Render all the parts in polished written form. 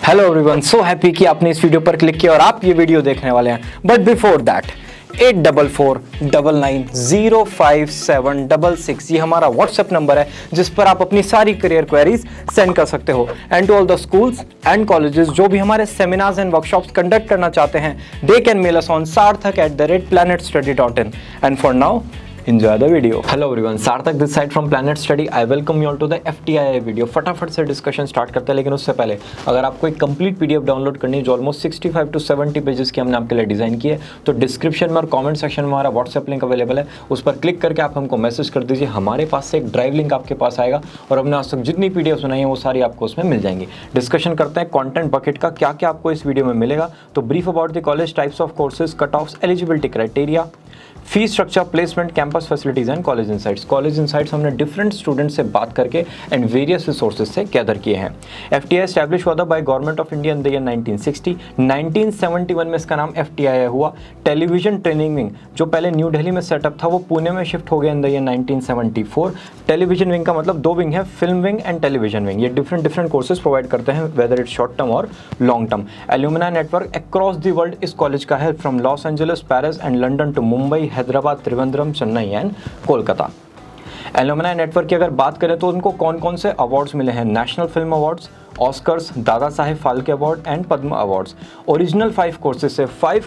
Hello everyone, so happy कि आपने इस वीडियो पर क्लिक किया और आप ये वीडियो देखने वाले हैं। बट बिफोर दैट 8449905766 ये हमारा व्हाट्सएप नंबर है जिस पर आप अपनी सारी करियर क्वेरीज सेंड कर सकते हो। And to all the schools and colleges जो भी हमारे सेमिनार्स एंड वर्कशॉप्स कंडक्ट करना चाहते हैं, they can mail us on sarthak@planetstudy.in। And for now enjoy the video। Hello everyone, सार्थक this side from Planet Study। I welcome you all to the FTII video। फटाफट से discussion start करते हैं, लेकिन उससे पहले अगर आपको एक कंप्लीट पीडीएफ डाउनलोड करनी है जो ऑलमोस्ट 65 to 70 पेजेस की हमने आपके लिए डिजाइन की है, तो डिस्क्रिप्शन में और कमेंट सेक्शन में हमारा व्हाट्सएप लिंक अवेलेबल है, उस पर क्लिक करके आप हमको मैसेज कर दीजिए। हमारे पास से एक ड्राइव लिंक आपके पास आएगा और हमने आज तक जितनी पीडीएफ बनाई है वो सारी आपको उसमें मिल जाएंगी। डिस्कशन करते हैं कंटेंट बकेट का, क्या क्या आपको इस वीडियो में मिलेगा। तो brief about the college, types of courses, cut offs, eligibility criteria, fee structure, placement, campus facilities and college insights. College insights हमने डिफरेंट स्टूडेंट से बात करके एंड वेरियस रिसोर्सेज से गैदर किए हैं। एफटीआई एस्टैब्लिश हुआ था by government of India in the year 1960। 1971 में इसका नाम एफटीआई हुआ। टेलीविजन ट्रेनिंग विंग जो पहले न्यू दिल्ली में सेटअप था वो पुणे में शिफ्ट हो गया in the year 1974। Television wing का मतलब दो विंग है, film wing and television wing. ये डिफरेंट कोर्सेज प्रोवाइड करते हैं, वेदर इट्स शॉर्ट टर्म और long term. Alumni network across the world इस कॉलेज का है, from Los Angeles, Paris and London to Mumbai, Hyderabad, Trivandrum, Chennai and Kolkata. Alumni network की अगर बात करें तो उनको कौन कौन से अवार्ड्स मिले हैं? National film awards, Oscars, Dada Saheb Phalke award and Padma awards. Original 5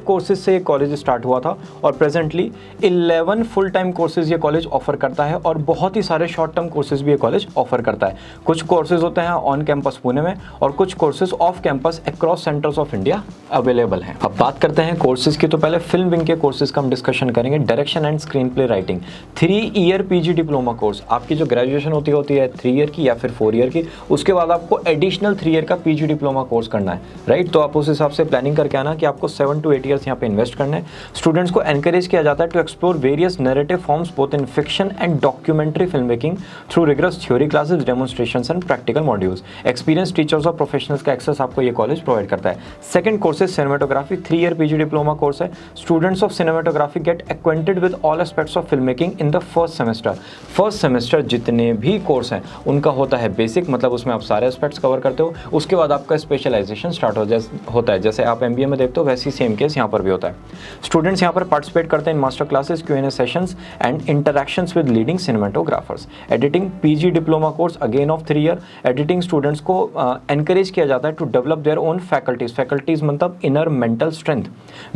courses से ये कॉलेज स्टार्ट हुआ था और प्रेजेंटली 11 फुल टाइम कोर्सेज ये कॉलेज ऑफर करता है और बहुत ही सारे शॉर्ट टर्म कोर्सेज भी ये कॉलेज ऑफर करता है। कुछ कोर्सेज होते हैं ऑन कैंपस पुणे में और कुछ courses off campus across centres of India available हैं। अब बात करते हैं कोर्सेज की, तो पहले फिल्म विंग के कोर्सेज का हम डिस्कशन करेंगे। Direction and screen play writing 3 year PG diploma course. आपकी जो ग्रेजुएशन होती है 3 ईयर की या फिर 4 ईयर की, उसके बाद आपको एडिशनल 3 ईयर का पीजी डिप्लोमा कोर्स करना है, राइट। तो आप उस हिसाब से प्लानिंग करके आना कि आपको 7 to 8 ईयर्स यहाँ पे इन्वेस्ट करने हैं। स्टूडेंट्स को एनकरेज किया जाता है to explore various narrative forms both in fiction and documentary film making through rigorous theory classes, demonstrations and practical modules. Experience teachers और प्रोफेशनल्स का एक्सेस आपको ये कॉलेज प्रोवाइड करता है। सेकंड कोर्स है cinematography, 3 year PG diploma course है। Students of cinematography get acquainted with all aspects of film making in the first semester. जितने भी कोर्स हैं उनका होता है बेसिक, मतलब उसमें आप सारे एस्पेक्ट्स कवर करते हो। उसके बाद आपका स्पेशलाइजेशन स्टार्ट होता है, जैसे आप एमबीए में देखते हो वैसी सेम केस यहाँ पर भी होता है। स्टूडेंट्स यहाँ पर पार्टिसिपेट करते हैं in master classes, Q&A sessions and interactions with leading cinematographers. Editing PG diploma course again of 3 year. Editing students को एनकरेज किया जाता है to develop their own faculties मतलब inner mental strength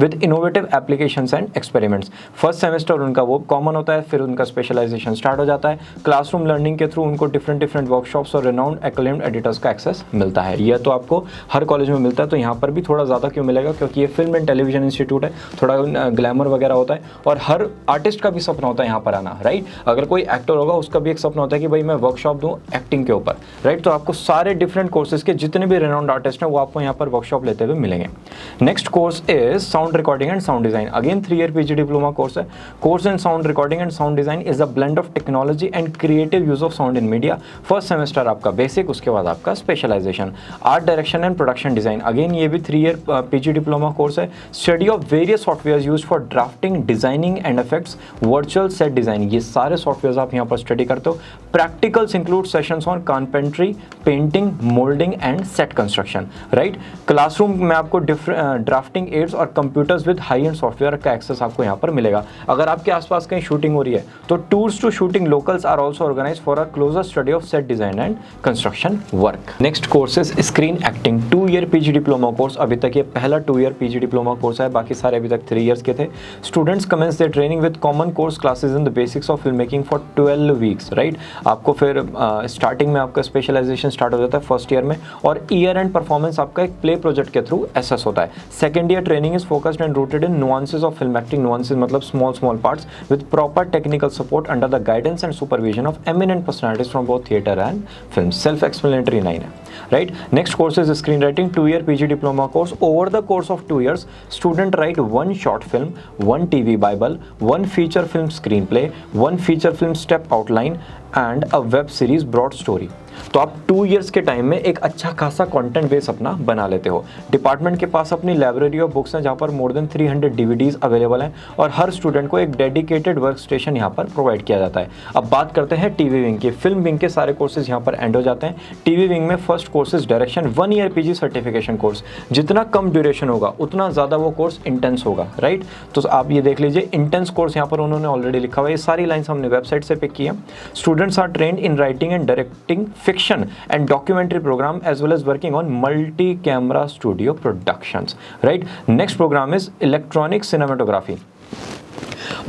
with innovative applications and experiments. First semester उनका वो common होता है, फिर उनका स्पेशलाइजेशन स्टार्ट हो जाता है। क्लासरूम लर्निंग के थ्रू उनको डिफरेंट वर्कशॉप्स और रिनाउंड एक्लेम्ड एडिटर्स का एक्सेस मिलता है। यह तो आपको हर कॉलेज में मिलता है, तो यहाँ पर भी थोड़ा ज़्यादा क्यों मिलेगा, क्योंकि ये फिल्म एंड टेलीविजन इंस्टीट्यूट है, थोड़ा ग्लैमर वगैरह होता है और हर आर्टिस्ट का भी सपना होता है यहाँ पर आना, राइट। अगर कोई एक्टर होगा उसका भी एक सपना होता है कि भाई मैं वर्कशॉप दूँ एक्टिंग के ऊपर, राइट। तो आपको सारे डिफरेंट कोर्सेज के जितने भी रिनाउंड आर्टिस्ट हैं वो आपको यहाँ पर वर्कशॉप लेते हुए मिलेंगे। Next course is sound recording and sound design, again 3 year PG diploma course है। Course in sound recording and sound design is a blend of technology and creative use of sound in media. First semester आपका basic, उसके बाद आपका specialization. Art direction and production design, again ये भी 3 year PG diploma course है। Study of various software used for drafting, designing and effects, virtual set designing, ये सारे software आप यहाँ पर स्टडी करते हो। Practicals include sessions on carpentry, painting, moulding and set construction, right. Classroom में आपको ड्राफ्टिंग एड्स और computers with high and software का एक्सेस आपको यहाँ पर मिलेगा। अगर आपके आसपास कहीं शूटिंग हो रही है तो tours to shooting locals are also organise for a closer study of set design and construction work. Next courses screen acting, 2 year PG diploma course. अभी तक ये पहला 2 ईयर पीजी डिप्लोमा कोर्स है, बाकी सारे अभी तक 3 ईयर्स के थे। Students commence their training with common course classes in the basics of film making for 12 weeks, right. आपको फिर स्टार्टिंग में आपका स्पेशलाइजेशन स्टार्ट हो जाता है फर्स्ट ईयर में और ईयर एंड परफॉर्मेंस आपका एक प्ले प्रोजेक्ट के थ्रू एसेस होता है। Second year training is focused and rooted in nuances of film acting, nuances मतलब small parts with proper technical support under the guidance and supervision of eminent personalities from both theatre and film. Self explanatory 9 है, right? Next course is screenwriting, 2 year PG diploma course. Over the course of 2 years, student write 1 short film, 1 TV Bible, 1 feature film screenplay, 1 feature film step outline and a web series broad story. तो आप 2 years के time में एक अच्छा खासा content base अपना बना लेते हो। डिपार्टमेंट के पास अपनी लाइब्रेरी ऑफ बुक्स हैं जहाँ पर मोर देन 300 डीवीडीज अवेलेबल हैं और हर स्टूडेंट को एक डेडिकेटेड वर्क स्टेशन यहाँ पर प्रोवाइड किया जाता है। अब बात करते हैं टीवी विंग की। फिल्म विंग के सारे कोर्सेज यहाँ पर एंड हो जाते हैं। टीवी विंग में first courses direction 1 year PG certification course. जितना कम ड्यूरेशन होगा उतना ज़्यादा वो कोर्स इंटेंस होगा, राइट। तो आप ये देख लीजिए, इंटेंस कोर्स यहाँ पर उन्होंने ऑलरेडी लिखा हुआ है। ये सारी लाइन्स हमने वेबसाइट से पिक की है। Students are trained in writing and directing fiction and documentary program as well as working on multi camera studio productions, right. Next program is electronic cinematography.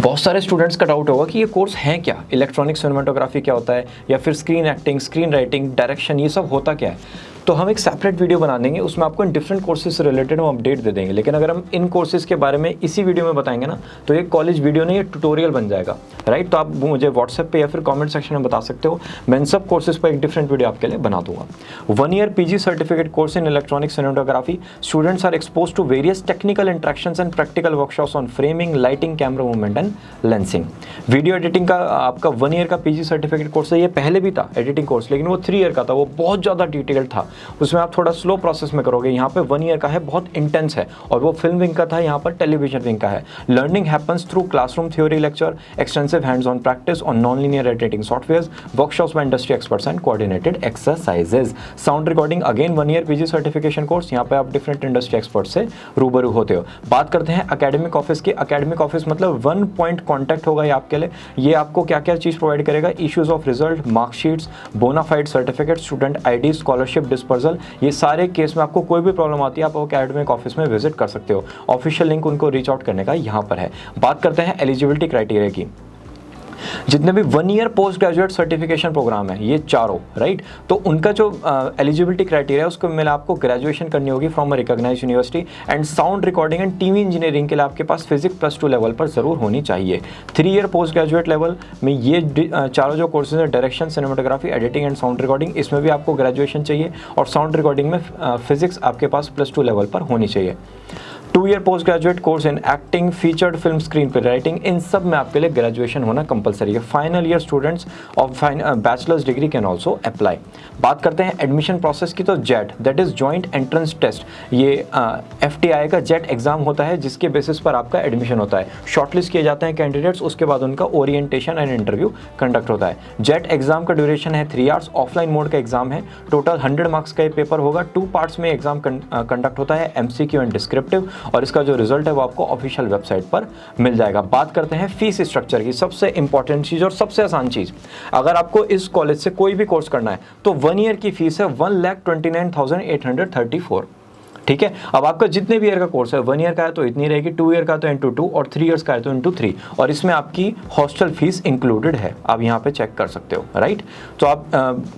बहुत सारे स्टूडेंट्स का डाउट होगा कि ये कोर्स है क्या, इलेक्ट्रॉनिक सिनेमेटोग्राफी क्या होता है, या फिर screen acting, screen writing, direction, ये सब होता क्या है। तो हम एक सेपरेट वीडियो बना देंगे, उसमें आपको इन डिफरेंट कोर्सेज से रिलेटेड हम अपडेट दे देंगे। लेकिन अगर हम इन कोर्सेज के बारे में इसी वीडियो में बताएंगे ना, तो ये कॉलेज वीडियो नहीं, ये ट्यूटोरियल बन जाएगा, राइट। तो आप मुझे व्हाट्सएप पे या फिर कमेंट सेक्शन में बता सकते हो, मैं इन सब कोर्सेज पर एक डिफरेंट वीडियो आपके लिए बना दूंगा। 1 year PG certificate course in electronic cinematography. Students are expose to various technical interactions and practical workshops on framing, lighting, camera movement and lensing. Video editing का आपका 1 ईयर का पीजी सर्टिफिकेट कोर्स है। ये पहले भी था एडिटिंग कोर्स, लेकिन वो 3 ईयर का था, वो बहुत ज़्यादा डिटेल्ड था, उसमें आप थोड़ा स्लो प्रोसेस में करोगे। यहाँ पे 1 ईयर का है, बहुत इंटेंस है, और वो फिल्म विंग का था, यहाँ पर टेलीविजन विंग का है। Learning happens through classroom theory lecture, extensive hands on practice on non linear editing software, workshops by industry experts and coordinated exercises. Sound recording again 1 year PG certification course. यहाँ पे आप different industry expert से रूबरू होते हो। बात करते हैं एकेडमिक ऑफिस की। एकेडमिक ऑफिस मतलब 1 पॉइंट कॉन्टैक्ट होगा ये आपके लिए। ये आपको क्या क्या चीज़ प्रोवाइड करेगा, issues of result, marksheets, bonafide certificate, student ID, scholarship dispersal, ये सारे केस में आपको कोई भी प्रॉब्लम आती है आप एकेडमिक ऑफिस में विजिट कर सकते हो। ऑफिशियल लिंक उनको रीच आउट करने का यहाँ पर है। बात करते हैं एलिजिबिलिटी क्राइटेरिया की। जितने भी 1 year post graduate certification program है, ये चारों, राइट, तो उनका जो एलिजिबिलिटी क्राइटेरिया है उसको मिला आपको ग्रेजुएशन करनी होगी from a recognised university, and sound recording and TV engineering के लिए आपके पास फिजिक्स +2 लेवल पर जरूर होनी चाहिए। 3 ईयर पोस्ट ग्रेजुएट लेवल में ये चारों जो कोर्सेज है, direction, cinematography, editing and sound recording, इसमें भी आपको ग्रेजुएशन चाहिए, और साउंड रिकॉर्डिंग में फिजिक्स आपके पास +2 लेवल पर होनी चाहिए। 2 year post graduate course in acting, featured film, screen play writing, इन सब में आपके लिए ग्रेजुएशन होना कंपलसरी है। Final year students of bachelors degree can also apply. बात करते हैं एडमिशन प्रोसेस की, तो JET, that is joint entrance test, ये FTI का जेट एग्जाम होता है, जिसके बेसिस पर आपका एडमिशन होता है। शॉर्टलिस्ट किए जाते हैं कैंडिडेट्स, उसके बाद उनका ओरिएंटेशन एंड इंटरव्यू कंडक्ट होता है। जेट एग्जाम का ड्यूरेशन है 3 आवर्स, ऑफलाइन मोड का एग्जाम है। टोटल 100 मार्क्स का ये पेपर होगा। 2 पार्ट्स में एग्जाम कंडक्ट होता है, MCQ एंड डिस्क्रिप्टिव, और इसका जो रिजल्ट है वो आपको ऑफिशियल वेबसाइट पर मिल जाएगा। बात करते हैं फीस स्ट्रक्चर की। सबसे इंपॉर्टेंट चीज और सबसे आसान चीज, अगर आपको इस कॉलेज से कोई भी कोर्स करना है तो 1 ईयर की फीस है 1,29,834। ठीक है। अब आपका जितने भी ईयर का कोर्स है, 1 ईयर का है तो इतनी रहेगी, 2 ईयर का तो × 2 और 3 ईयर्स का है तो × 3, और इसमें आपकी हॉस्टल फीस इंक्लूडेड है, आप यहाँ पे चेक कर सकते हो, राइट। तो आप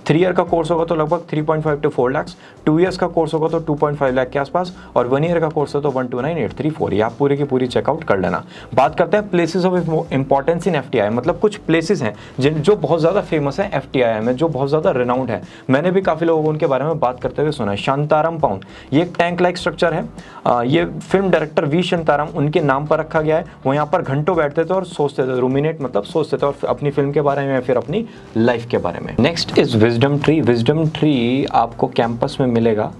3 ईयर का कोर्स होगा तो लगभग 3.5 to 4 लाख, 2 ईयर्स का कोर्स होगा तो 2.5 लाख के आसपास, और 1 ईयर का कोर्स है तो 129,834। ये आप पूरी की पूरी चेकआउट कर लेना। बात करते हैं places of importance in FTI, मतलब कुछ प्लेसेस हैं जो बहुत ज़्यादा फेमस है FTI में, जो बहुत ज़्यादा रिनाउंड है। मैंने भी काफ़ी लोगों को उनके बारे में बात करते हुए सुना है। शांताराम पाउंड, ये एक टैंक लाइक स्ट्रक्चर है। ये फिल्म डायरेक्टर V शांताराम, उनके नाम पर रखा गया है। वो यहाँ पर घंटों बैठते थे और सोचते थे, रूमिनेट मतलब सोचते थे, और अपनी फिल्म के बारे में या फिर अपनी लाइफ के बारे में। Next is wisdom tree. Wisdom tree आपको कैंपस में मिलेगा।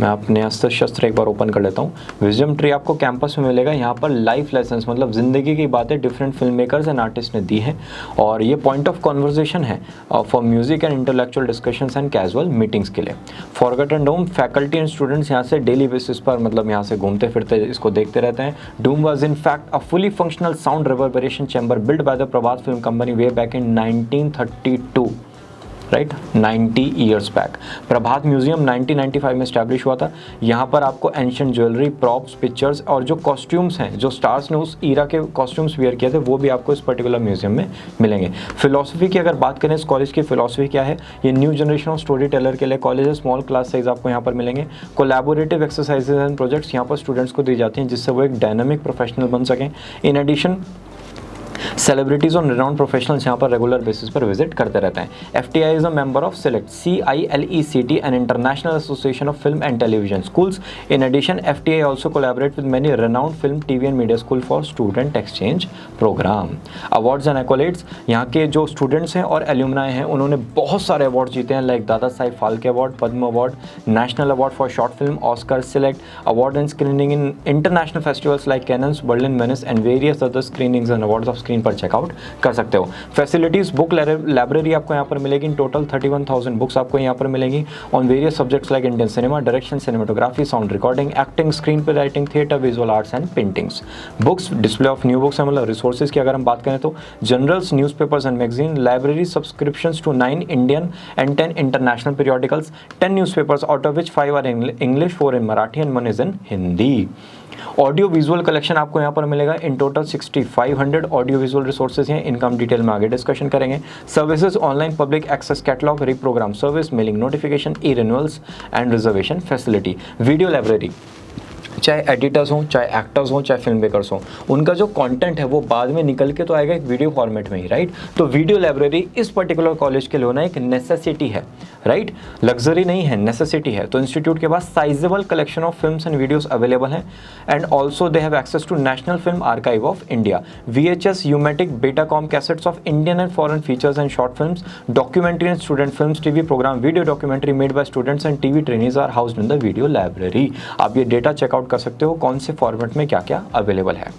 मैं अपने अस्त्र शस्त्र एक बार ओपन कर लेता हूँ। विजडम ट्री आपको कैंपस में मिलेगा। यहाँ पर लाइफ लेसन्स मतलब ज़िंदगी की बातें different film makers and artist ने दी हैं, और ये पॉइंट ऑफ कॉन्वर्जेशन है for music and intellectual discussions and casual meetings के लिए। Forgotten Doom, faculty and students यहाँ से डेली बेसिस पर मतलब यहाँ से घूमते फिरते इसको देखते रहते हैं। Doom was in fact a fully functional sound reverberation chamber build by the Prabhat film company way back in 1932, right, 90 years back. Prabhat museum 1995 में स्टैब्लिश हुआ था। यहाँ पर आपको एंशियंट ज्वेलरी, प्रॉप्स, पिक्चर्स और जो कॉस्ट्यूम्स हैं, जो स्टार्स ने उस ईरा के कॉस्ट्यूम्स वेयर किए थे, वो भी आपको इस पर्टिकुलर म्यूजियम में मिलेंगे। फिलॉसफी की अगर बात करें, इस कॉलेज की फिलॉसफी क्या है, ये new generation of story teller के लिए कॉलेज है। स्मॉल क्लास साइज आपको यहाँ पर मिलेंगे। कोलैबोरेटिव एक्सरसाइजेज एंड प्रोजेक्ट्स यहाँ पर स्टूडेंट्स को दी जाती हैं, जिससे वो एक डायनामिक प्रोफेशनल बन सकें। इन एडिशन सेलिब्रिटीज और रिनाउंड प्रोफेशनल्स यहाँ पर रेगुलर बेसिस पर विजिट करते रहते हैं। FTI is a member of CILECT CILECT an international association of film and television schools. In addition FTI also collaborate with many renowned film TV and media school for student exchange program. Awards and accolades, यहाँ के जो students हैं और alumni हैं उन्होंने बहुत सारे award जीते हैं, like Dada Saheb Phalke award, Padma award, national award for short film, Oscar, CILECT award and screening in international festivals like Cannes, Berlin, Venice and various other screenings and awards of screen पर checkout कर सकते हो। फैसिलिटीज, बुक लाइब्रेरी आपको यहाँ पर मिलेगी। In total 31,000 books आपको यहाँ पर मिलेंगी on various subjects like Indian cinema, direction, cinematography, sound recording, acting, screen play writing, theatre, visual arts and paintings. Books, display of new books है, मतलब रिसोर्सेज की अगर हम बात करें तो journals, newspapers and magazine, library subscriptions to 9 Indian and 10 international periodicals, 10 newspapers out of which 5 are English, 4 in Marathi and 1 is in Hindi। Audio visual collection आपको यहाँ पर मिलेगा। In total 6500 audio visual resources हैं, इनका हम detail में आगे discussion करेंगे। Services, online public access catalogue, reprogram service, mailing notification, e renewals and reservation facility. Video library, चाहे एडिटर्स हों, चाहे एक्टर्स हों, चाहे फिल्म मेकर्स हों, उनका जो कंटेंट है वो बाद में निकल के तो आएगा एक वीडियो फॉर्मेट में ही, राइट। तो वीडियो लाइब्रेरी इस पर्टिकुलर कॉलेज के लिए होना एक नेसेसिटी है, राइट, लग्जरी नहीं है, नेसेसिटी है। तो इंस्टीट्यूट के पास sizeable collection of films and videos available हैं and also they have access to national film archive of India, VHS, Umatic, Betacam cassettes of Indian and foreign features and short films, documentary and student films, TV program, video documentary made by students and TV trainees are housed in the video library. आप ये data checkout कर सकते हो कौन से format में क्या क्या अवेलेबल है।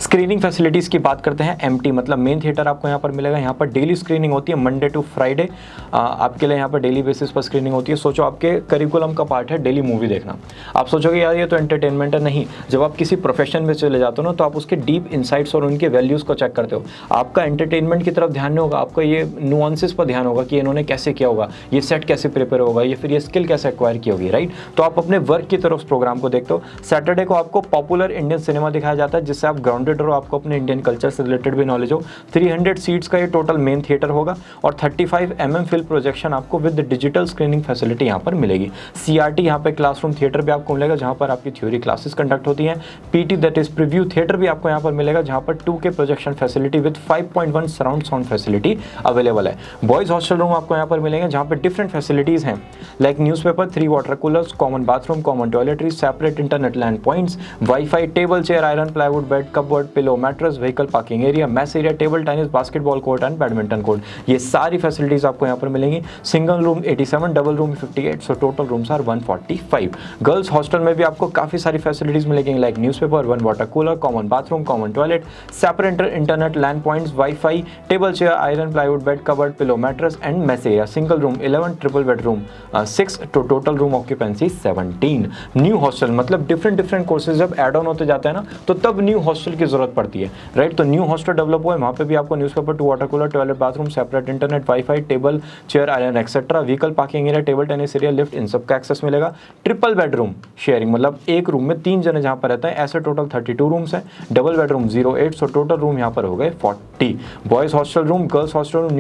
स्क्रीनिंग फैसिलिटीज़ की बात करते हैं। MT मतलब मेन थिएटर आपको यहाँ पर मिलेगा। यहाँ पर डेली स्क्रीनिंग होती है, मंडे टू फ्राइडे आपके लिए यहाँ पर डेली बेसिस पर स्क्रीनिंग होती है। सोचो आपके करिकुलम का पार्ट है डेली मूवी देखना, आप सोचोगे यार ये तो एंटरटेनमेंट है, नहीं। जब आप किसी प्रोफेशन में चले जाते हो ना तो आप उसके डीप इंसाइट्स और उनके वैल्यूज़ को चेक करते हो। आपका एंटरटेनमेंट की तरफ ध्यान नहीं होगा, आपका ये नुआंसेस पर ध्यान होगा कि इन्होंने कैसे किया होगा, ये सेट कैसे प्रिपेयर होगा, या फिर ये स्किल कैसे एक्वायर की होगी, राइट। तो आप अपने वर्क की तरफ उस प्रोग्राम को देखते हो। सैटरडे को आपको पॉपुलर इंडियन सिनेमा दिखाया जाता है जिससे आप ग्राउंडेड हो, आपको अपने इंडियन कल्चर से रिलेटेड भी नॉलेज हो। 300 सीट्स का ये टोटल मेन थिएटर होगा और 35 mm फिल्म प्रोजेक्शन आपको विद डिजिटल स्क्रीनिंग फैसिलिटी यहाँ पर मिलेगी। CRT यहाँ पे क्लासरूम थिएटर भी आपको मिलेगा जहाँ पर आपकी थ्योरी क्लासेस कंडक्ट होती हैं। PT that is preview theatre भी आपको यहाँ पर मिलेगा जहाँ पर 2K projection facility with 5.1 surround sound facility available है। बॉयज हॉस्टल रूम आपको यहाँ पर मिलेंगे जहाँ पर डिफरेंट फैसिलिटीज हैं like newspaper, 3 water coolers, common bathroom, common toiletry, separate internet land points, wifi, table, chair, iron, plywood, bed, cupboard, pillow, mattress, vehicle parking area, mess area, table tennis, basketball court and badminton court. ये सारी facilities आपको यहाँ पर मिलेंगी। Single room 87, double room 58, so total rooms are 145। Girls hostel में भी आपको काफी सारी फैसिलिटीज मिलेंगी like newspaper, 1 water cooler, common bathroom, common toilet, separate internet land points, wifi, table, chair, iron, plywood, bed, cupboard, pillow, mattress and mess area. Single room 11, triple bedroom 6, तो total room occupancy 17। New hostel मतलब different courses जब add on होते जाते हैं ना तो तब new hostel की जरूरत पड़ती है, राइट। तो न्यू हॉस्टल डेवलप हुआ है, वहाँ पे भी आपको newspaper, 2 water cooler, toilet, bathroom, separate internet, wifi, table, chair, iron etcetera, vehicle parking area, table tennis area, lift, इन सब का एक्सेस मिलेगा। ट्रिपल बेडरूम शेयरिंग मतलब एक रूम में 3 जने जहाँ पर रहते हैं, ऐसे टोटल 32 रूम्स हैं। Double bedroom 08, so total room यहाँ पर हो गए 40। Boys hostel room, girls hostel room,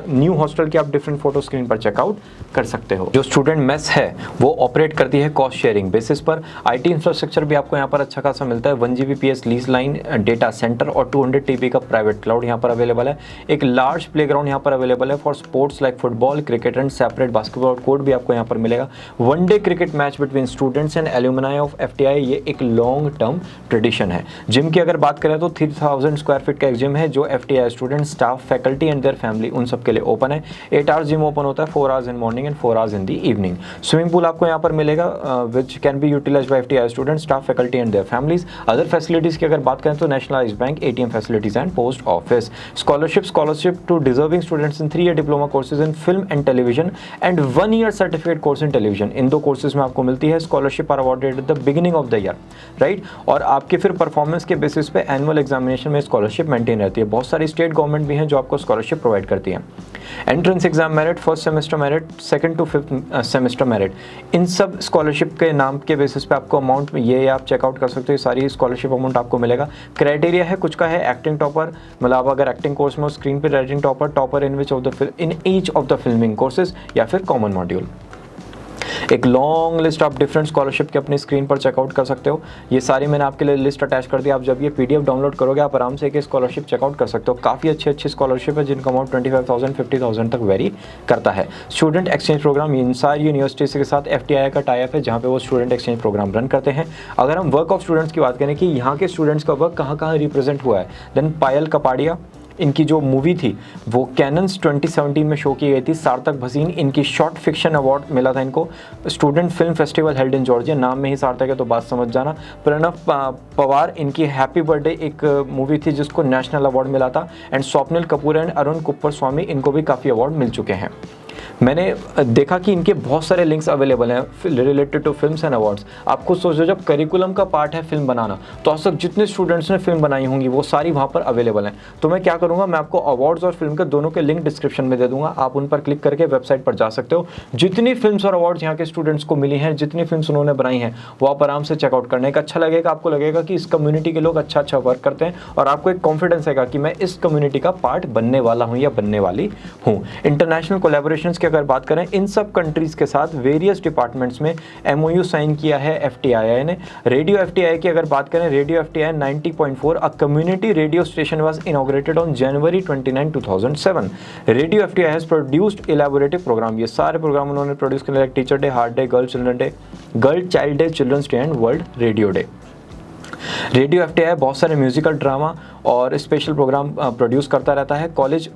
new hostel की आप डिफरेंट फोटो स्क्रीन पर चेकआउट कर सकते हो। जो स्टूडेंट मेस है वो ऑपरेट करती है कॉस्ट शेयरिंग बेसिस पर। IT इंफ्रास्ट्रक्चर भी आपको यहाँ पर अच्छा खासा मिलता है। 1 Gbps lease line, data centre और 200 TB का प्राइवेट क्लाउड यहाँ पर अवेलेबल है। एक लार्ज प्लेग्राउंड यहाँ पर अवेलेबल है for sports like football, cricket and separate basketball court भी आपको यहाँ पर मिलेगा। 1 day cricket match between students and alumni of FTI, ये एक लॉन्ग टर्म ट्रेडिशन है। जिम की अगर बात करें तो 3000 स्क्वायर फीट का एक जिम है जो FTI student, staff, faculty and their family उन सब के लिए ओपन है। 8 आवर्स जिम ओपन होता है, 4 hours in morning and 4 hours in the evening. Swimming pool आपको यहाँ पर मिलेगा which can be utilised by FTI student, staff, faculty and their families. Other facilities की अगर बात करें तो nationalised bank, ATM facilities and post office. Scholarship to deserving students in 3 year diploma courses in film and television and 1 year certificate course in television. इन 2 courses में आपको मिलती है। Scholarship are awarded at the beginning of the year, right. और आपके फिर performance के basis पे एनुअल एग्जामिनेशन में स्कॉलरशिप मेंटेन रहती है। बहुत सारी स्टेट गवर्नमेंट भी हैं जो आपको स्कॉलरशिप प्रोवाइड करती है। Entrance exam merit, first semester merit, second to fifth semester merit, इन सब स्कॉलरशिप के नाम के बेसिस पे आपको अमाउंट ये आप चेकआउट कर सकते हो। सारी स्कॉलरशिप अमाउंट आपको मिलेगा। क्राइटेरिया है, कुछ का है एक्टिंग टॉपर, मतलब अगर एक्टिंग कोर्स में हो, स्क्रीन पे writing topper in each of the filming courses या फिर कॉमन मॉड्यूल। एक लॉन्ग लिस्ट आप डिफरेंट स्कॉलरशिप के अपनी स्क्रीन पर चेकआउट कर सकते हो। ये सारी मैंने आपके लिए लिस्ट अटैच कर दी। आप जब ये पीडीएफ डाउनलोड करोगे आप आराम से एक स्कॉलरशिप चेकआउट कर सकते हो। काफ़ी अच्छी स्कॉलरशिप है जिनका अमाउंट 25,000 50,000 तक वेरी करता है। स्टूडेंट एक्सचेंज प्रोग्राम, इन सारी यूनिवर्सिटीज़ के साथ FTII का टाई अप है जहाँ पे वो स्टूडेंट एक्सचेंज प्रोग्राम रन करते हैं। अगर हम वर्क ऑफ स्टूडेंट्स की बात करें कि यहाँ के स्टूडेंट्स का वर्क कहाँ कहाँ रिप्रेजेंट हुआ है, देन पायल कपाड़िया, इनकी जो मूवी थी वो कैनन्स 2017 में शो की गई थी। सार्थक भसीन, इनकी शॉर्ट फिक्शन अवार्ड मिला था इनको। Student film festival held in Georgia, नाम में ही सार्थक है तो बात समझ जाना। प्रणव पवार, इनकी हैप्पी बर्थडे एक मूवी थी जिसको नेशनल अवार्ड मिला था। And Swapnil Kapoor and Arun Cooper स्वामी, इनको भी काफ़ी अवार्ड मिल चुके हैं। मैंने देखा कि इनके बहुत सारे लिंक्स अवेलेबल हैं related to films and awards. आपको सोचो जब करिकुलम का पार्ट है फिल्म बनाना, तो आज तक जितने स्टूडेंट्स ने फिल्म बनाई होंगी वो सारी वहाँ पर अवेलेबल हैं। तो मैं क्या करूँगा, मैं आपको अवार्ड्स और फिल्म के दोनों के लिंक डिस्क्रिप्शन में दे दूँगा। आप उन पर क्लिक करके वेबसाइट पर जा सकते हो। जितनी फिल्म्स और अवार्ड्स यहाँ के स्टूडेंट्स को मिली हैं, जितनी फिल्म्स उन्होंने बनाई हैं, वो आप आराम से चेकआउट करने का अच्छा लगेगा। आपको लगेगा कि इस कम्युनिटी के लोग अच्छा वर्क करते हैं और आपको एक कॉन्फिडेंस आएगा कि मैं इस कम्युनिटी का पार्ट बनने वाला हूँ या बनने वाली हूँ। इंटरनेशनल कोलैबोरेशंस की अगर बात करें, इन सब कंट्रीज के साथ वेरियस डिपार्टमेंट्स में MOU साइन किया है FTII ने। रेडियो FTII की अगर बात करें, radio FTII 90.4 a community radio station was inaugurated on January 29, 2007। Radio FTII has produced elaborative program. ये सारे प्रोग्राम उन्होंने प्रोड्यूस किए, like teacher day, heart day, girl child day, childrens day and world radio day. Radio FTII बहुत सारे musical drama और special program produce करता रहता है। College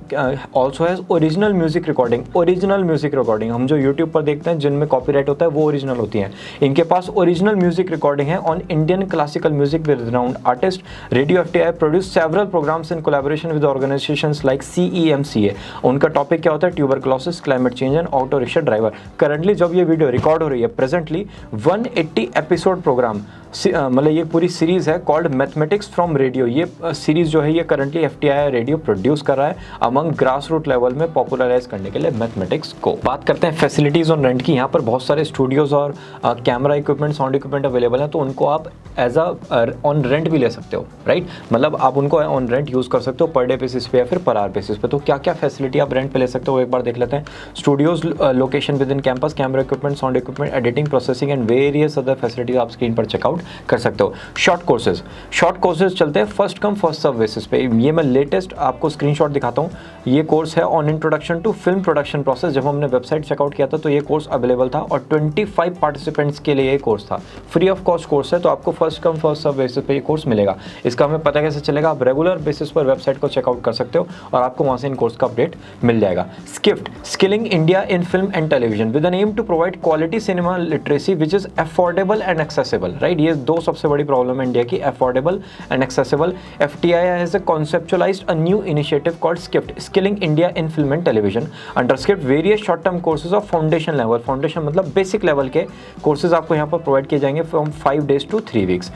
also has original music recording. हम जो यूट्यूब पर देखते हैं जिनमें कॉपीराइट होता है वो ओरिजिनल होती हैं। इनके पास ओरिजिनल म्यूजिक रिकॉर्डिंग है on Indian classical music with renowned artist. Radio FTII produce several programs in collaboration with organisations like CEMCA। उनका टॉपिक क्या होता है, tuberculosis, climate change and auto rickshaw driver. Currently जब ये वीडियो रिकॉर्ड हो रही है, प्रेजेंटली 180 एपिसोड प्रोग्राम, मतलब ये पूरी सीरीज है कॉल्ड मैथमेटिक्स फ्रॉम रेडियो। ये सीरीज जो है ये करंटली FTII रेडियो प्रोड्यूस कर रहा है अमंग ग्रास रूट लेवल में पॉपुलराइज करने के लिए मैथमेटिक्स को। बात करते हैं फैसिलिटीज़ ऑन रेंट की। यहाँ पर बहुत सारे स्टूडियोज़ और camera equipment, sound equipment available हैं, तो उनको आप एज ऑन रेंट भी ले सकते हो, राइट। मतलब आप उनको ऑन रेंट यूज़ कर सकते हो पर डे बेसिस पे या फिर पर आवर बेसिस पे। तो क्या क्या फैसिलिटी आप रेंट पे ले सकते हो एक बार देख लेते हैं। Studios location within campus, camera equipment, sound equipment, editing, processing and various other facilities आप स्क्रीन पर चेकआउट कर सकते हो। शॉर्ट कोर्सेज चलते हैं first come first serve basis पे। ये मैं लेटेस्ट आपको स्क्रीनशॉट दिखाता हूँ। ये कोर्स है on introduction to film production process. जब हमने वेबसाइट चेकआउट किया था तो ये कोर्स अवेलेबल था और 25 पार्टिसिपेंट्स के लिए ये कोर्स था। फ्री ऑफ कॉस्ट कोर्स है, तो आपको first come first serve basis पे ये कोर्स मिलेगा। इसका हमें पता कैसे चलेगा, आप रेगुलर बेसिस पर वेबसाइट को चेकआउट कर सकते हो और आपको वहाँ से इन कोर्स का अपडेट मिल जाएगा। SKIFT, skilling India in film and television with an aim to provide quality cinema literacy which is affordable and accessible, right. ये दो सबसे बड़ी प्रॉब्लम है इंडिया की, affordable and accessible. FTII has conceptualized a new initiative called SKIFT, Skilling India in Film and Television. Under SKIFT, various short-term courses of foundation level, foundation मतलब basic level के courses आपको यहाँ पर provide किए जाएंगे from 5 days to 3 weeks.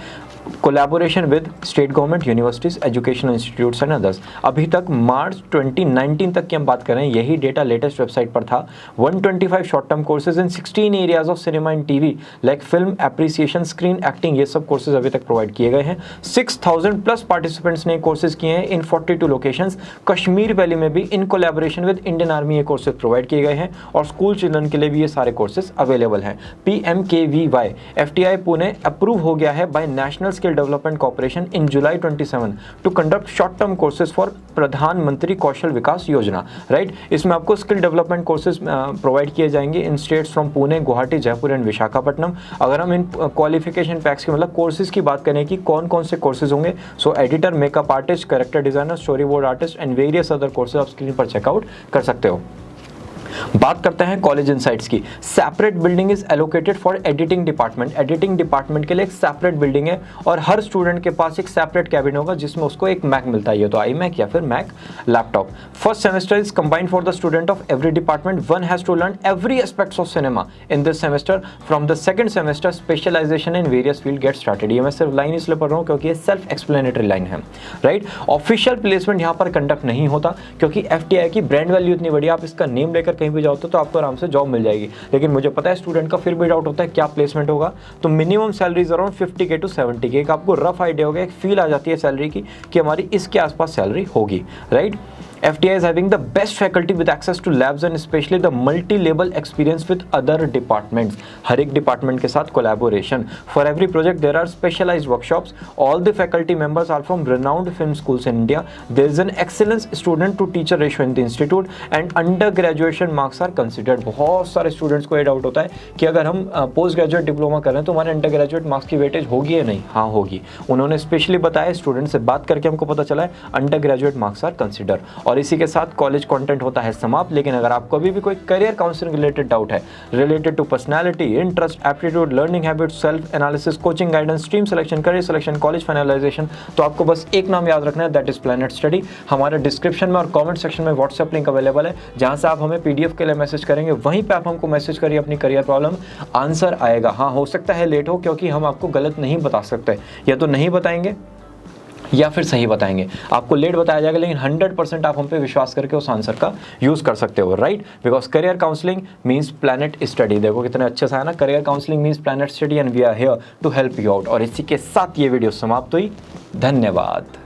Collaboration with state government, universities, educational institutes and others. अभी तक मार्च 2019 तक की हम बात करें, यही डेटा लेटेस्ट वेबसाइट पर था। 125 short term courses in 16 areas of cinema and TV like film appreciation, screen acting, ये सब कोर्सेज अभी तक प्रोवाइड किए गए हैं। 6000 प्लस पार्टिसिपेंट्स ने कोर्सेज किए हैं इन 42 लोकेशंस। कश्मीर वैली में भी इन कोलैबोरेशन विद इंडियन आर्मी ये कोर्सेज प्रोवाइड किए गए हैं और स्कूल चिल्ड्रन के लिए भी ये सारे कोर्सेज अवेलेबल हैं। PMKVY FTII पुणे अप्रूव हो गया है by national skill development corporation in July 27 to conduct short term courses for Pradhanmantri Kaushal विकास योजना, राइट। इसमें आपको स्किल डेवलपमेंट कोर्सेज प्रोवाइड किए जाएंगे in states from Pune, Guwahati, Jaipur and Visakhapatnam. अगर हम इन क्वालिफिकेशन पैक्स के मतलब कोर्सेज की बात करें कि कौन कौन से कोर्सेज होंगे, so editor, makeup artist, character designer, story board artist and various other courses आप स्क्रीन पर चेकआउट कर सकते हो। बात करते हैं कॉलेज इनसाइट्स की। Separate building is allocated for editing department. Editing department के लिए एक सेपरेट बिल्डिंग है और हर स्टूडेंट के पास एक सेपरेट कैबिन होगा जिसमें उसको एक मैक मिलता है, ये तो iMac या फिर Mac laptop. First semester is combined for the student of every department. One has to learn every aspects of cinema in this semester. From the second semester specialisation in various field get started. ये मैं सिर्फ line इसलिए पढ़ रहा हूँ क्योंकि ये self explanatory line है, राइट। ऑफिशियल प्लेसमेंट यहाँ पर कंडक्ट नहीं होता क्योंकि FTII की ब्रांड वैल्यू इतनी बड़ी, आप इसका नेम लेकर कहीं भी जाओ तो आपको आराम से जॉब मिल जाएगी। लेकिन मुझे पता है स्टूडेंट का फिर भी डाउट होता है क्या प्लेसमेंट होगा, तो minimum salaries around 50K to 70K। एक आपको रफ आइडिया होगा, एक फील आ जाती है सैलरी की कि हमारी इसके आसपास सैलरी होगी, right. FTI is having the best faculty with access to labs and especially the multi-level experience with other departments. हर एक डिपार्टमेंट के साथ collaboration. For every project there are specialized workshops. All the faculty members are from renowned film schools in India. There is an excellence student to teacher ratio in the institute and undergraduation marks are considered. बहुत सारे students को ये doubt होता है कि अगर हम post graduate diploma कर रहे हैं तो हमारे अंडर ग्रेजुएट मार्क्स की वेटेज होगी या नहीं. हाँ होगी. उन्होंने स्पेशली बताया, स्टूडेंट से बात करके हमको पता चला है under graduate marks are consider. और इसी के साथ कॉलेज कंटेंट होता है समाप्त. लेकिन अगर आपको अभी भी कोई करियर काउंसलिंग रिलेटेड डाउट है, related to personality, interest, aptitude, learning habits, self analysis, coaching guidance, stream selection, career selection, college finalisation, तो आपको बस एक नाम याद रखना है, दैट इज प्लैनेट स्टडी. हमारे डिस्क्रिप्शन में और कमेंट सेक्शन में व्हाट्सएप लिंक अवेलेबल है, जहां से आप हमें पीडीएफ के लिए मैसेज करेंगे, वहीं पे आप हमको मैसेज करिए अपनी करियर प्रॉब्लम, आंसर आएगा. हाँ हो सकता है लेट हो, क्योंकि हम आपको गलत नहीं बता सकते, या तो नहीं बताएंगे या फिर सही बताएंगे. आपको लेट बताया जाएगा, लेकिन 100% आप हम पे विश्वास करके उस आंसर का यूज कर सकते हो, right. Because career counselling means Planet Study. देखो कितने अच्छे से है ना, career counselling means Planet Study and we are here to help you out. और इसी के साथ ये वीडियो समाप्त हुई. धन्यवाद.